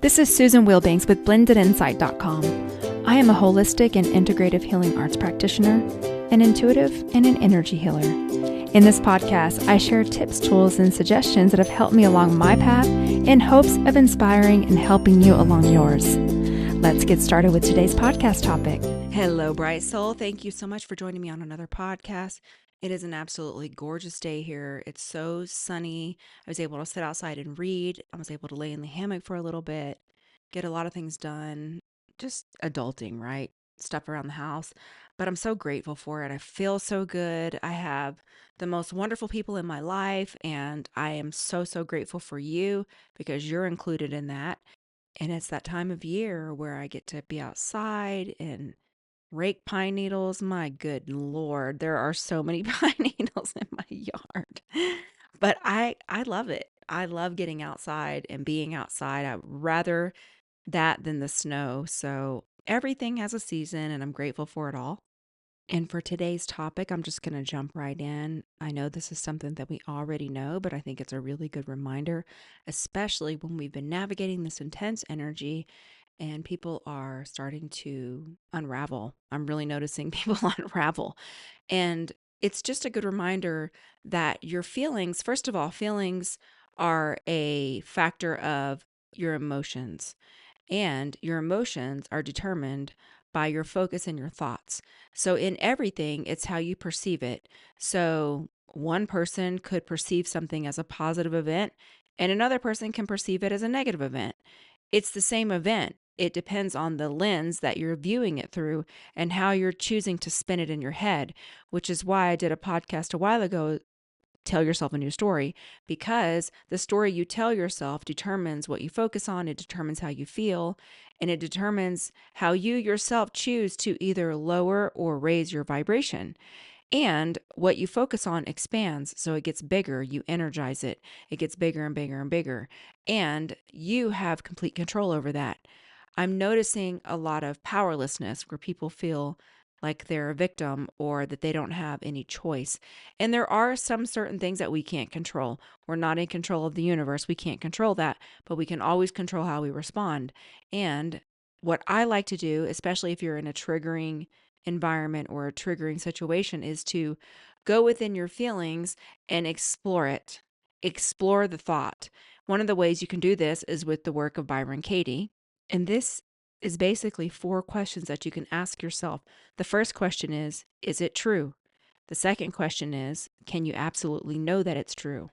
This is Susan Wilbanks with blendedinsight.com. I am a holistic and integrative healing arts practitioner, an intuitive, and an energy healer. In this podcast, I share tips, tools, and suggestions that have helped me along my path in hopes of inspiring and helping you along yours. Let's get started with today's podcast topic. Hello, Bright Soul. Thank you so much for joining me on another podcast. It is an absolutely gorgeous day here. It's so sunny. I was able to sit outside and read. I was able to lay in the hammock for a little bit, get a lot of things done, just adulting, right? Stuff around the house. But I'm so grateful for it. I feel so good. I have the most wonderful people in my life, and I am so, so grateful for you because you're included in that. And it's that time of year where I get to be outside and rake pine needles. My good Lord, there are so many pine needles in my yard. But I love it. I love getting outside and being outside. I'd rather that than the snow. So everything has a season, and I'm grateful for it all. And for today's topic, I'm just going to jump right in. I know this is something that we already know, but I think it's a really good reminder, especially when we've been navigating this intense energy and people are starting to unravel. I'm really noticing people unravel. And it's just a good reminder that your feelings, first of all, feelings are a factor of your emotions, and your emotions are determined by your focus and your thoughts. So, in everything, it's how you perceive it. So, one person could perceive something as a positive event, and another person can perceive it as a negative event. It's the same event. It depends on the lens that you're viewing it through and how you're choosing to spin it in your head, which is why I did a podcast a while ago, Tell Yourself a New Story, because the story you tell yourself determines what you focus on, it determines how you feel, and it determines how you yourself choose to either lower or raise your vibration. And what you focus on expands, so it gets bigger. You energize it. It gets bigger and bigger and bigger. And you have complete control over that. I'm noticing a lot of powerlessness where people feel like they're a victim or that they don't have any choice. And there are some certain things that we can't control. We're not in control of the universe. We can't control that, but we can always control how we respond. And what I like to do, especially if you're in a triggering environment or a triggering situation, is to go within your feelings and explore it. Explore the thought. One of the ways you can do this is with the work of Byron Katie. And this is basically 4 questions that you can ask yourself. The first question is it true? The second question is, can you absolutely know that it's true?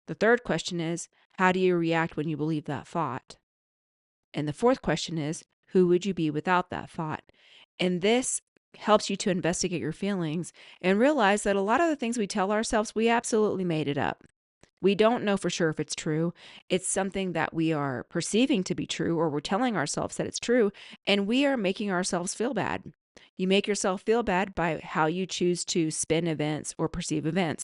The third question is, how do you react when you believe that thought? And the fourth question is, who would you be without that thought? And this helps you to investigate your feelings and realize that a lot of the things we tell ourselves, we absolutely made it up. We don't know for sure if it's true. It's something that we are perceiving to be true, or we're telling ourselves that it's true, and we are making ourselves feel bad. You make yourself feel bad by how you choose to spin events or perceive events.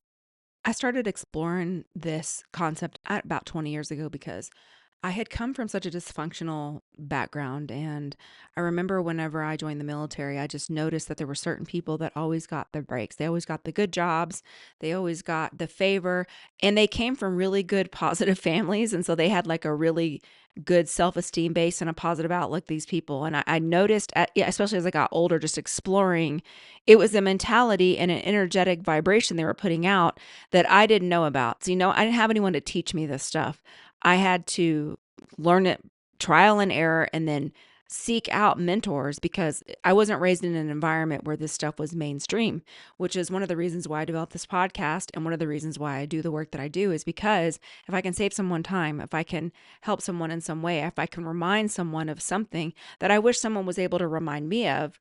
I started exploring this concept at about 20 years ago because I had come from such a dysfunctional background. And I remember whenever I joined the military, I just noticed that there were certain people that always got the breaks. They always got the good jobs. They always got the favor. And they came from really good, positive families. And so they had like a really good self-esteem base and a positive outlook, these people. And I noticed, especially as I got older, just exploring, it was a mentality and an energetic vibration they were putting out that I didn't know about. So, I didn't have anyone to teach me this stuff. I had to learn it trial and error and then seek out mentors because I wasn't raised in an environment where this stuff was mainstream, which is one of the reasons why I developed this podcast. And one of the reasons why I do the work that I do is because if I can save someone time, if I can help someone in some way, if I can remind someone of something that I wish someone was able to remind me of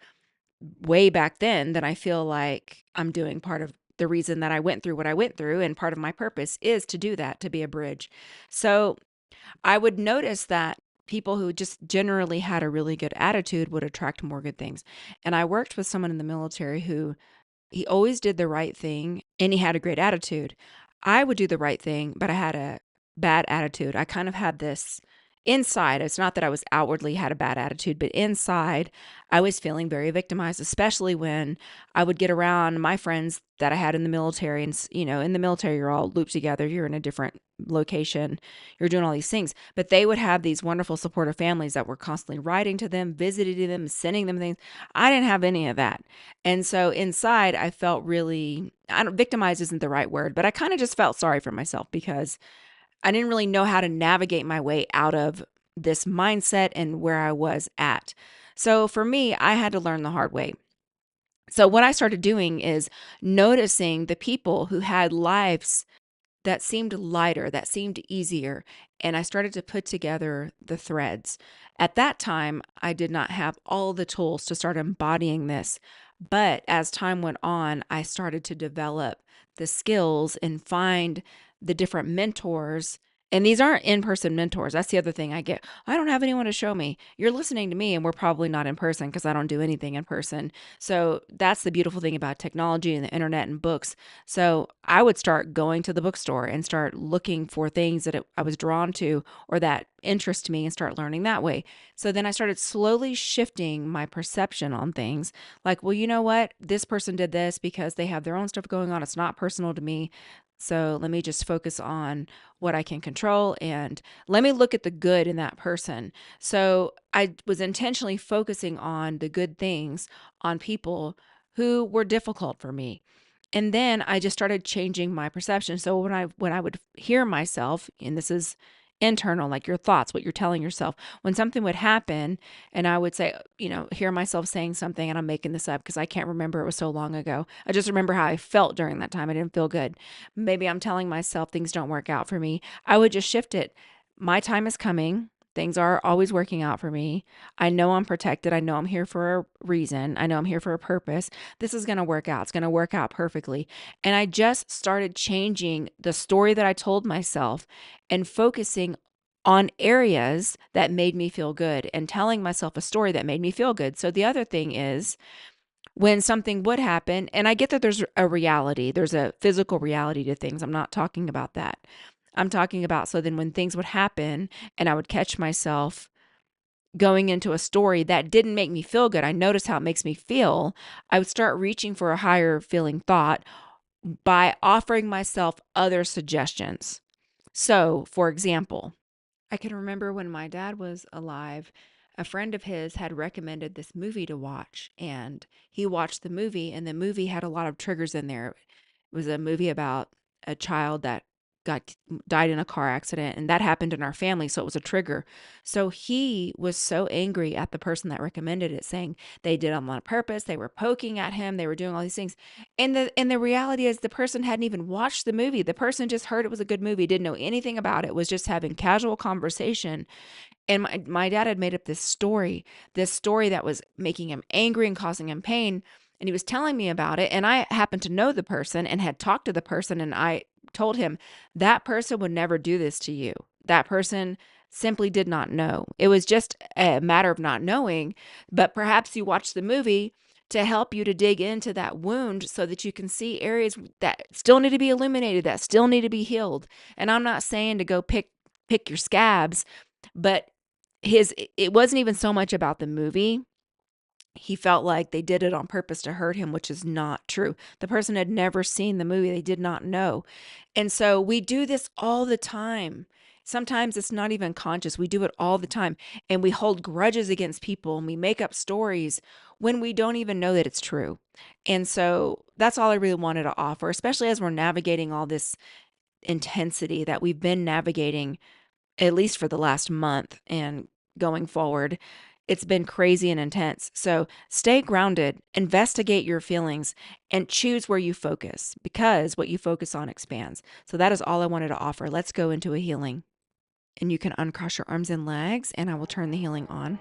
way back then I feel like I'm doing part of the reason that I went through what I went through. And part of my purpose is to do that, to be a bridge. So I would notice that people who just generally had a really good attitude would attract more good things. And I worked with someone in the military who he always did the right thing and he had a great attitude. I would do the right thing, but I had a bad attitude. I kind of had this inside, it's not that I was outwardly had a bad attitude, but inside, I was feeling very victimized, especially when I would get around my friends that I had in the military. And, in the military, you're all looped together, you're in a different location, you're doing all these things. But they would have these wonderful, supportive families that were constantly writing to them, visiting them, sending them things. I didn't have any of that. And so inside, I felt really, I don't, victimized isn't the right word, but I kind of just felt sorry for myself because I didn't really know how to navigate my way out of this mindset and where I was at. So for me, I had to learn the hard way. So what I started doing is noticing the people who had lives that seemed lighter, that seemed easier. And I started to put together the threads. At that time, I did not have all the tools to start embodying this. But as time went on, I started to develop the skills and find the different mentors. And these aren't in person mentors. That's the other thing I get. I don't have anyone to show me. You're listening to me, and we're probably not in person because I don't do anything in person. So that's the beautiful thing about technology and the internet and books. So I would start going to the bookstore and start looking for things that I was drawn to or that interest me and start learning that way. So then I started slowly shifting my perception on things like, well, you know what? This person did this because they have their own stuff going on. It's not personal to me. So let me just focus on what I can control and let me look at the good in that person. So I was intentionally focusing on the good things on people who were difficult for me. And then I just started changing my perception. So when I would hear myself, and this is internal, like your thoughts, what you're telling yourself, when something would happen and I would say, hear myself saying something, and I'm making this up because I can't remember, it was so long ago. I just remember how I felt during that time. I didn't feel good. Maybe I'm telling myself things don't work out for me. I would just shift it. My time is coming. Things are always working out for me. I know I'm protected. I know I'm here for a reason. I know I'm here for a purpose. This is going to work out. It's going to work out perfectly. And I just started changing the story that I told myself and focusing on areas that made me feel good and telling myself a story that made me feel good. So the other thing is when something would happen, and I get that there's a reality, there's a physical reality to things. I'm not talking about that. I'm talking about so then when things would happen and I would catch myself going into a story that didn't make me feel good, I noticed how it makes me feel. I would start reaching for a higher feeling thought by offering myself other suggestions. So, for example, I can remember when my dad was alive, a friend of his had recommended this movie to watch, and he watched the movie, and the movie had a lot of triggers in there. It was a movie about a child that got died in a car accident, and that happened in our family, so it was a trigger. So he was so angry at the person that recommended it, saying they did it on purpose, they were poking at him, they were doing all these things. And the reality is the person hadn't even watched the movie. The person just heard it was a good movie, didn't know anything about it, was just having casual conversation. And my dad had made up this story that was making him angry and causing him pain. And he was telling me about it. And I happened to know the person and had talked to the person. And I told him that person would never do this to you. That person simply did not know. It was just a matter of not knowing. But perhaps you watched the movie to help you to dig into that wound so that you can see areas that still need to be illuminated, that still need to be healed. And I'm not saying to go pick your scabs, but it wasn't even so much about the movie. He felt like they did it on purpose to hurt him, which is not true. The person had never seen the movie. They did not know. And so we do this all the time. Sometimes it's not even conscious. We do it all the time. And we hold grudges against people and we make up stories when we don't even know that it's true. And so that's all I really wanted to offer, especially as we're navigating all this intensity that we've been navigating at least for the last month and going forward. It's been crazy and intense. So stay grounded, investigate your feelings, and choose where you focus because what you focus on expands. So that is all I wanted to offer. Let's go into a healing. And you can uncross your arms and legs, and I will turn the healing on.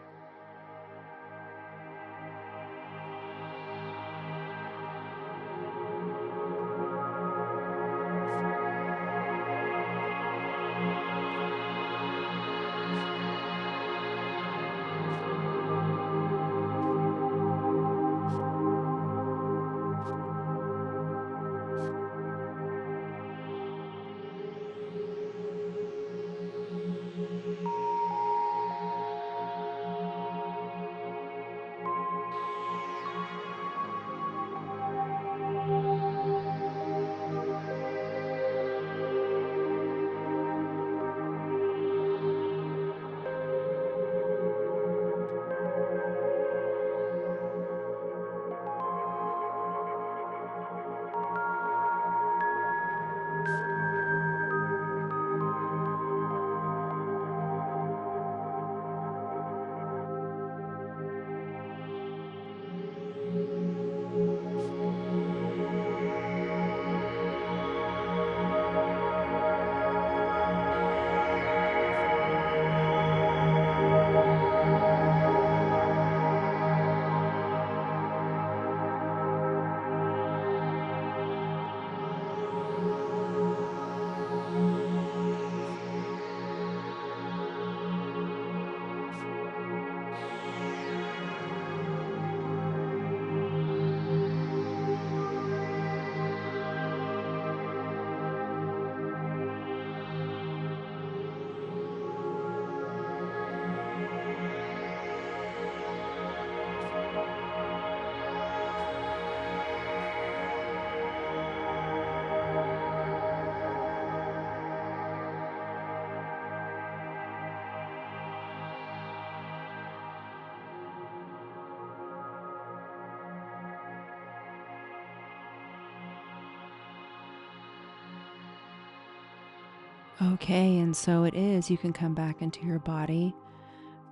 Okay, and so it is. You can come back into your body.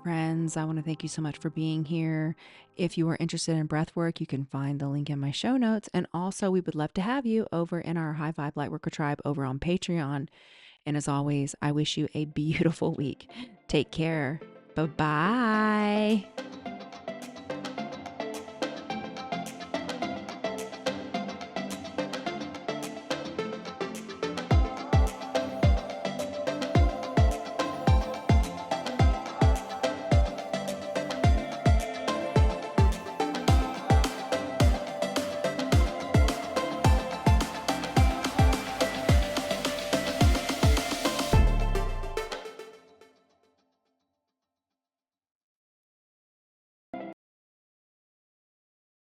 Friends, I want to thank you so much for being here. If you are interested in breath work, you can find the link in my show notes. And also, we would love to have you over in our High Vibe Lightworker tribe over on Patreon. And as always, I wish you a beautiful week. Take care. Bye bye.